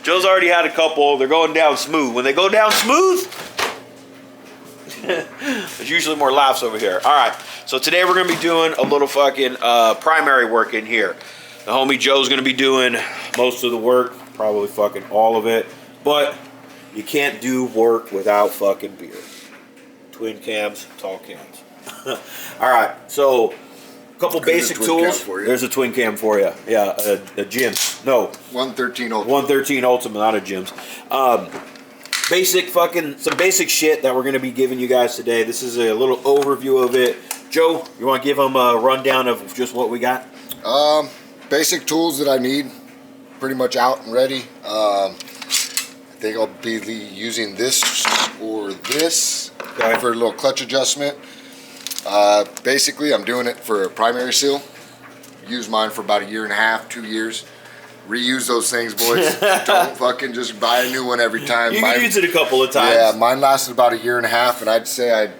Joe's already had a couple. They're going down smooth. When they go down smooth, there's usually more laughs over here. All right. So today we're going to be doing a little fucking primary work in here. The homie Joe's going to be doing most of the work, probably fucking all of it. But you can't do work without fucking beer. Twin cams, tall cans. All right. So a couple basic tools. There's a twin cam for you. Yeah, a gym. No. 113 Ultimate. 113 Ultimate, not a Jim's. Some basic shit that we're going to be giving you guys today. This is a little overview of it. Joe, you want to give them a rundown of just what we got? Basic tools that I need, pretty much out and ready. I think I'll be using this or this for a little clutch adjustment. Basically, I'm doing it for a primary seal. Used mine for about 1.5 to 2 years. Reuse those things, boys. Don't fucking just buy a new one every time. You can use it a couple of times. Yeah, mine lasted about 1.5 years, and I'd say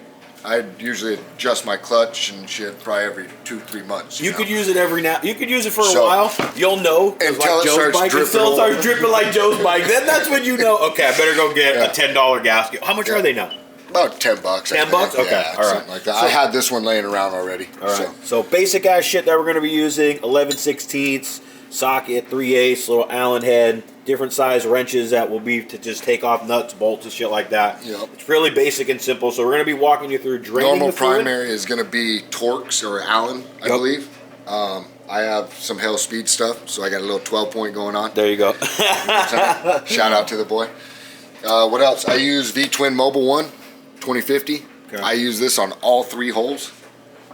I'd usually adjust my clutch and shit probably every 2-3 months. You could use it every now. You could use it for a while. You'll know until like Joe's bike. Until it starts dripping like Joe's bike. Then that's when you know. Okay, I better go get a $10 gasket. How much are they now? About $10. $10? Okay, yeah, all right. Something like that. So, I had this one laying around already. All right. So basic ass shit that we're going to be using: 11/16 socket, 3/8 little Allen head, different size wrenches that will be to just take off nuts, bolts, and shit like that. Yep. It's really basic and simple. So we're going to be walking you through draining Normal the fluid. primary is going to be Torx or Allen, I believe. I have some Hell Speed stuff, so I got a little 12-point going on. There you go. Shout out to the boy. What else? I use V-Twin Mobile 1 2050. Okay. I use this on all 3 holes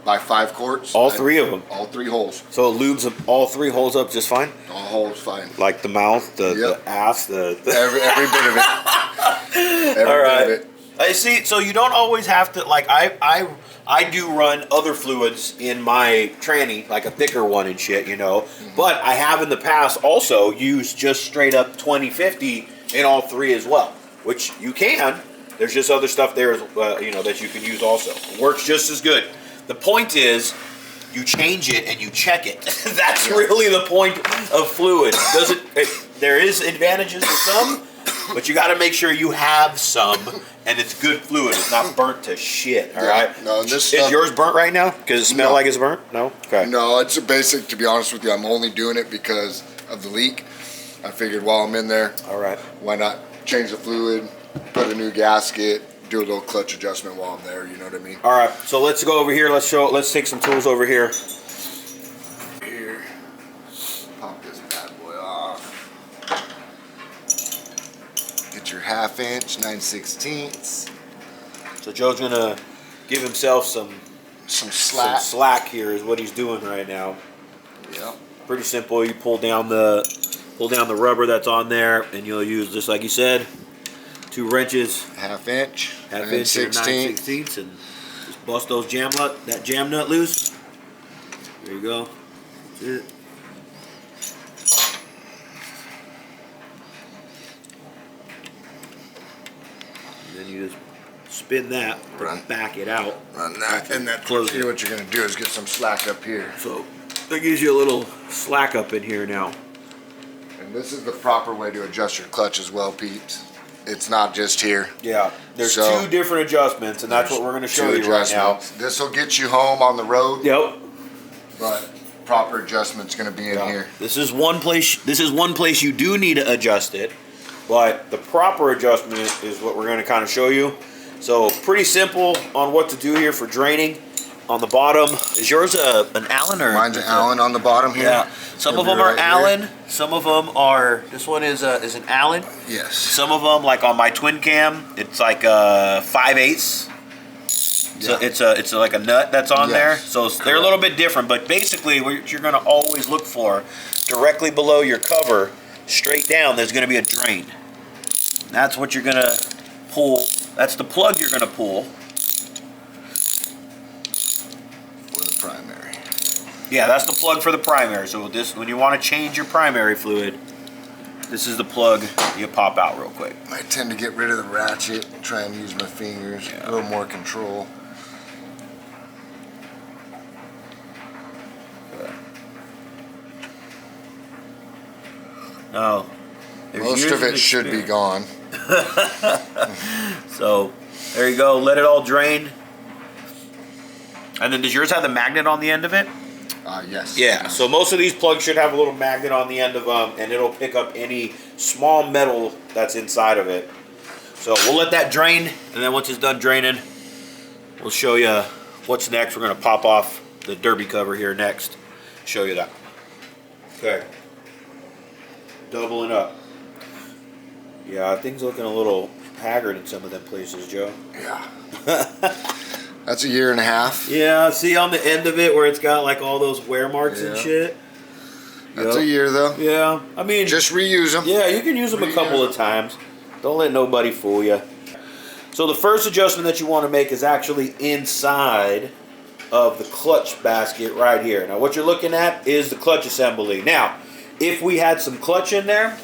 by 5 quarts. All 3 of them? All 3 holes. So it lubes all 3 holes up just fine? All holes fine. Like the mouth, the ass, every bit of it. Every all right. bit of it. I see. So you don't always have to, like, I do run other fluids in my tranny, like a thicker one and shit, you know. Mm-hmm. But I have in the past also used just straight up 2050 in all 3 as well, which you can. There's just other stuff there, you know, that you can use also. It works just as good. The point is, you change it and you check it. That's really the point of fluid. There is advantages to some, but you got to make sure you have some, and it's good fluid. It's not burnt to shit. All right. No, is yours burnt right now? Because it smells like it's burnt? No. Okay. No, it's a basic. To be honest with you, I'm only doing it because of the leak. I figured while I'm in there, all right, why not change the fluid, put a new gasket, do a little clutch adjustment while I'm there, you know what I mean? All right, so let's go over here. Let's take some tools over here. Here, pop this bad boy off. Get your 1/2 inch, 9/16. So Joe's gonna give himself some slack. Some slack here is what he's doing right now. Yeah. Pretty simple. You pull down the rubber that's on there, and you'll use, just like you said, 2 wrenches, 1/2 inch, 1/2 inch, 9/16, and just bust that jam nut loose. There you go. That's it. And then you just spin that, back it out. Run that, and that's what you're gonna do is get some slack up here. So that gives you a little slack up in here now. And this is the proper way to adjust your clutch as well, peeps. It's not just here. Yeah, there's 2 different adjustments, and that's what we're going to show you right now. This will get you home on the road. Yep. But proper adjustment's going to be in here. This is one place you do need to adjust it, but the proper adjustment is what we're going to kind of show you. So pretty simple on what to do here for draining. On the bottom, is yours an Allen or? Mine's an Allen on the bottom here. Yeah. Some of them are Allen. Some of them are. This one is an Allen. Yes. Some of them, like on my twin cam, it's like 5/8. So it's like a nut that's on there. So they're a little bit different, but basically what you're going to always look for, directly below your cover, straight down, there's going to be a drain. That's what you're going to pull. That's the plug you're going to pull. Primary. Yeah, that's the plug for the primary. So when you want to change your primary fluid, this is the plug you pop out real quick. I tend to get rid of the ratchet, try and use my fingers, a little more control. No. Most of it should be gone. So there you go. Let it all drain. And then does yours have the magnet on the end of it? Yes. Yeah. So most of these plugs should have a little magnet on the end of them, and it'll pick up any small metal that's inside of it. So we'll let that drain, and then once it's done draining, we'll show you what's next. We're going to pop off the derby cover here next. Show you that. Okay. Doubling up. Yeah, things looking a little haggard in some of them places, Joe. Yeah. That's a year and a half. Yeah, see on the end of it where it's got like all those wear marks and shit. That's a year though. Yeah, I mean, just reuse them. Yeah, you can use them a couple of times. Don't let nobody fool you. So the first adjustment that you want to make is actually inside of the clutch basket right here. Now what you're looking at is the clutch assembly. Now, if we had some clutch in there,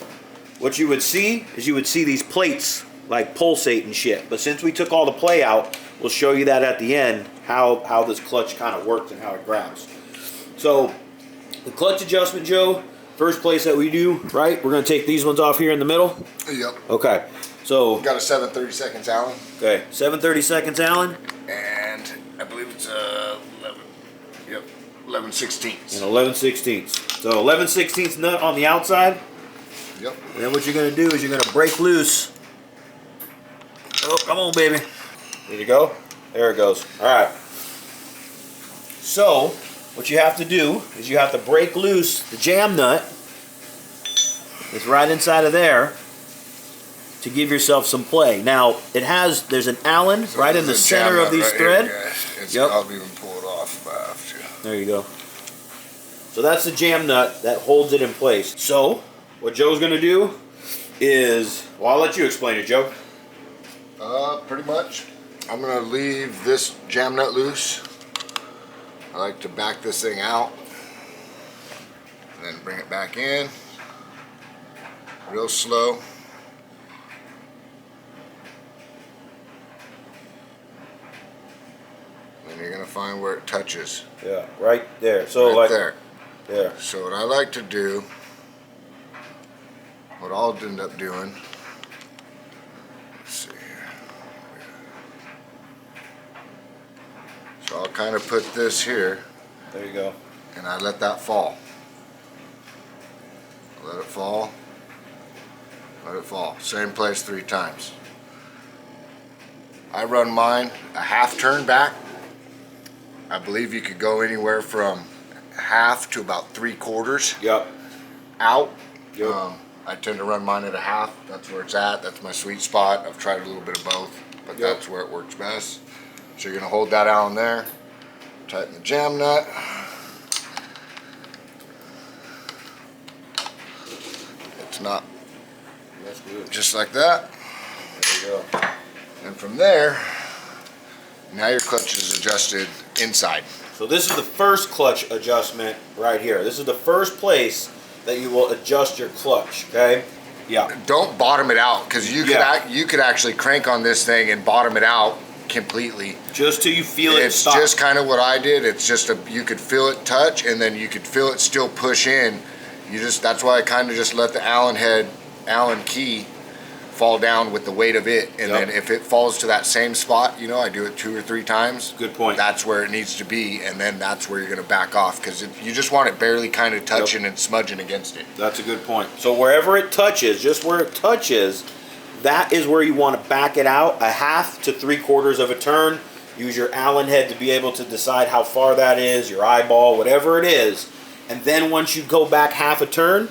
what you would see is you would see these plates like pulsate and shit. But since we took all the play out, we'll show you that at the end, how this clutch kind of works and how it grabs. So the clutch adjustment, Joe, first place that we do, right? We're going to take these ones off here in the middle. Yep. Okay. So got a 7/32 Allen. Okay, 7/32 Allen. And I believe it's 11. Yep, 11/16. And 11/16. So 11/16 nut on the outside. Yep. And then what you're going to do is you're going to break loose. Oh, come on, baby. There you go. There it goes. All right. So what you have to do is you have to break loose the jam nut. It's right inside of there to give yourself some play. Now there's an Allen right in the center of these thread. Yep. I'll even pull it off if I have to. There you go. So that's the jam nut that holds it in place. So what Joe's going to do is, well, I'll let you explain it, Joe. Pretty much. I'm going to leave this jam nut loose. I like to back this thing out and then bring it back in real slow. And you're going to find where it touches. Yeah, right there. So right like there. There. So what I like to do, what I'll end up doing, let's see here. So I'll kind of put this here. There you go. And I let that fall. Let it fall. Let it fall. Same place 3 times. I run mine a half turn back. I believe you could go anywhere from half to about 3/4. Yep. Out. Yep. I tend to run mine at a half. That's where it's at. That's my sweet spot. I've tried a little bit of both, but Yep. that's where it works best. So you're gonna hold that Allen there. Tighten the jam nut. It's not. That's good. Just like that. There you go. And from there, now your clutch is adjusted inside. So this is the first clutch adjustment right here. This is the first place that you will adjust your clutch, okay? Yeah. Don't bottom it out, because you could actually crank on this thing and bottom it out completely. Just till you feel it It's stop. just kind of what I did. It's just you could feel it touch, and then you could feel it still push in. That's why I kind of just let the Allen key fall down with the weight of it, and then if it falls to that same spot, I do it 2 or 3 times. Good point. That's where it needs to be, and then that's where you're going to back off, because you just want it barely kind of touching and smudging against it. That's a good point. So wherever it touches, just where it touches, that is where you want to back it out a half to 3/4 of a turn. Use your Allen head to be able to decide how far that is, your eyeball, whatever it is. And then once you go back half a turn,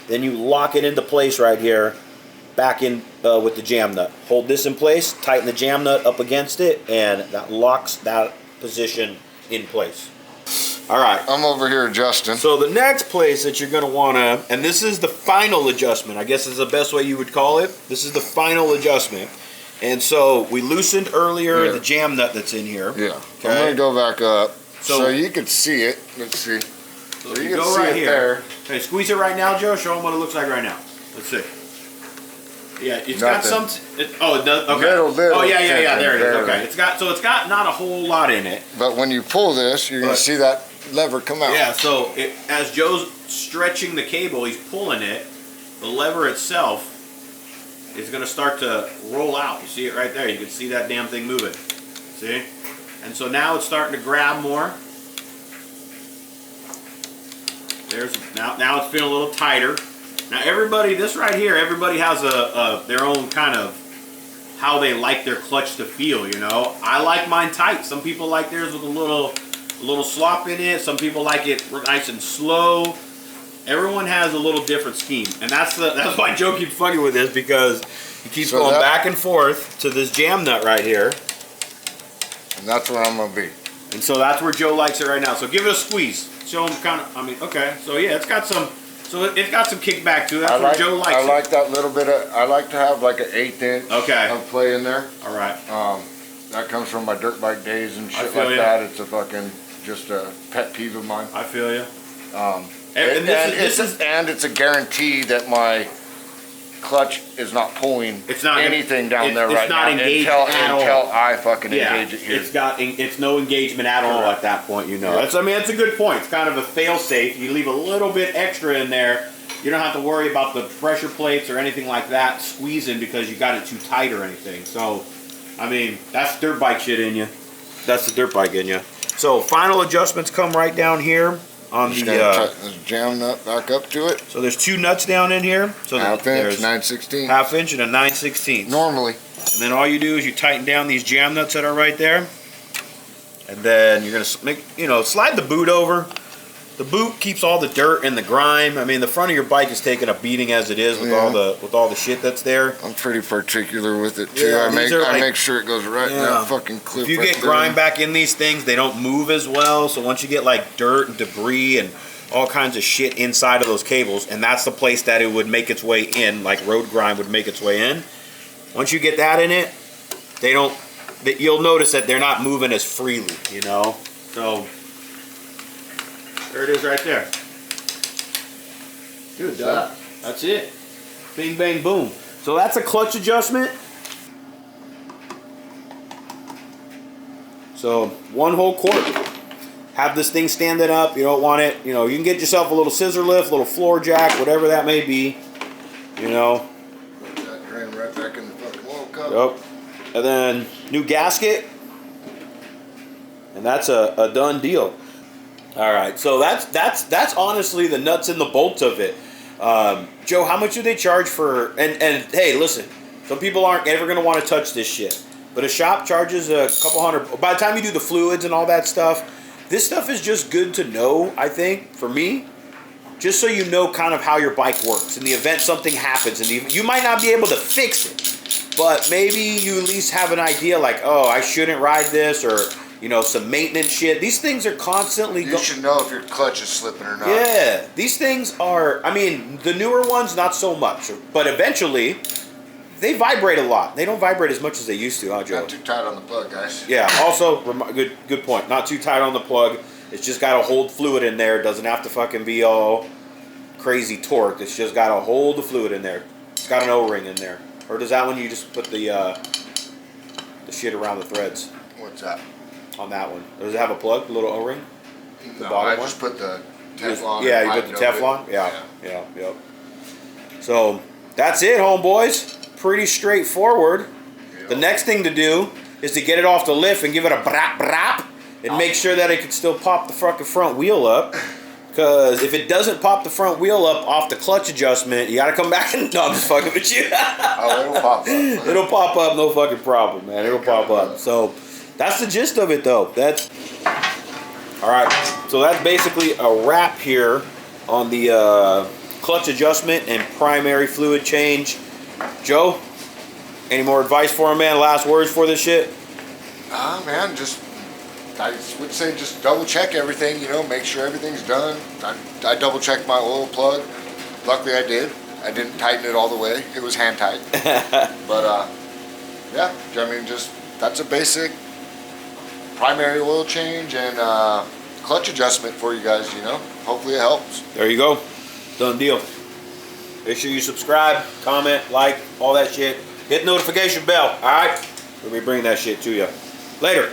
then you lock it into place right here, back in with the jam nut. Hold this in place, tighten the jam nut up against it, and that locks that position in place. All right. I'm over here adjusting. So the next place that you're going to want to, and this is the final adjustment, I guess is the best way you would call it. This is the final adjustment. And so we loosened earlier the jam nut that's in here. Yeah. Okay. I'm going to go back up So you can see it. Let's see. So you can go right here. Okay, squeeze it right now, Joe. Show them what it looks like right now. Let's see. Yeah, it's got some. It does. Okay. Little yeah. There it is. barely. Okay, it's got not a whole lot in it. But when you pull this, you're going to see that lever come out. Yeah. So as Joe's stretching the cable, he's pulling it. the lever itself is going to start to roll out. You see it right there. You can see that damn thing moving. See? And so now it's starting to grab more. Now it's feeling a little tighter. Now everybody, this right here, everybody has their own kind of how they like their clutch to feel, you know. I like mine tight. Some people like theirs with a little slop in it. Some people like it nice and slow. Everyone has a little different scheme, and that's why Joe keeps fucking with this, because he keeps going back and forth to this jam nut right here. And that's where I'm gonna be. And so that's where Joe likes it right now. So give it a squeeze. Show him kind of. I mean, okay. So yeah, it's got some. So it's got some kickback to it. That's where Joe likes it. I like that little bit of. I like to have like an 1/8 inch of play in there. All right. That comes from my dirt bike days and shit like that. It's a fucking just a pet peeve of mine. I feel you. And it's a guarantee that my clutch is not pulling anything down there right now until I fucking engage it here. It's no engagement at all at that point, you know. That's a good point. It's kind of a fail safe. You leave a little bit extra in there. You don't have to worry about the pressure plates or anything like that squeezing because you got it too tight or anything. So, I mean, that's dirt bike shit in you. That's the dirt bike in you. So final adjustments come right down here. On the jam nut back up to it. So there's 2 nuts down in here. So half inch, 9/16. Half inch and a 9/16. Normally. And then all you do is you tighten down these jam nuts that are right there. And then you're gonna slide the boot over. The boot keeps all the dirt and the grime. I mean, the front of your bike is taking a beating as it is with all the shit that's there. I'm pretty particular with it too. I make sure it goes right in that fucking clip. If you get grime back in these things, they don't move as well. So once you get like dirt and debris and all kinds of shit inside of those cables, and that's the place that it would make its way in, like road grime would make its way in. Once you get that in it, you'll notice that they're not moving as freely, you know. So there it is right there. Good job. That's it. Bing, bang, boom. So that's a clutch adjustment. So 1 whole quart. Have this thing standing up. You don't want it. You know, you can get yourself a little scissor lift, a little floor jack, whatever that may be. You know. Put that drain right back in the fucking oil cup. Yep. And then new gasket. And that's a done deal. All right, so that's honestly the nuts and the bolts of it. Joe, how much do they charge for? And hey, listen, some people aren't ever gonna want to touch this shit, but a shop charges a couple $100. By the time you do the fluids and all that stuff, this stuff is just good to know. I think for me, just so you know kind of how your bike works. In the event something happens, and you might not be able to fix it, but maybe you at least have an idea, like, oh, I shouldn't ride this, or you know, some maintenance shit. These things are constantly You should know if your clutch is slipping or not. Yeah, these things are, I mean, the newer ones, not so much. But eventually, they vibrate a lot. They don't vibrate as much as they used to, huh, Joe? Not too tight on the plug, guys. Yeah, also, good point. Not too tight on the plug. It's just got to hold fluid in there. It doesn't have to fucking be all crazy torque. It's just got to hold the fluid in there. It's got an O-ring in there. Or does that one you just put the shit around the threads? What's that? On that one. Does it have a plug, a little O-ring? No, I just put the Teflon. Yeah, you put the Teflon? Yeah. So, that's it, homeboys. Pretty straightforward. Yep. The next thing to do is to get it off the lift and give it a brap brap and make sure that it can still pop the fucking front wheel up. Because if it doesn't pop the front wheel up off the clutch adjustment, you got to come back and... No, I'm just fucking with you. Oh, it'll pop up. It'll pop up, no fucking problem, man. It'll pop up. So... that's the gist of it, though. All right. So that's basically a wrap here on the clutch adjustment and primary fluid change. Joe, any more advice for him, man? Last words for this shit? Man, I would say just double check everything. You know, make sure everything's done. I double checked my oil plug. Luckily, I did. I didn't tighten it all the way. It was hand tight. But yeah, I mean, just that's a basic primary oil change and clutch adjustment for you guys, you know. Hopefully it helps. There you go. Done deal. Make sure you subscribe, comment, like, all that shit. Hit the notification bell, all right? We'll be bringing that shit to you. Later.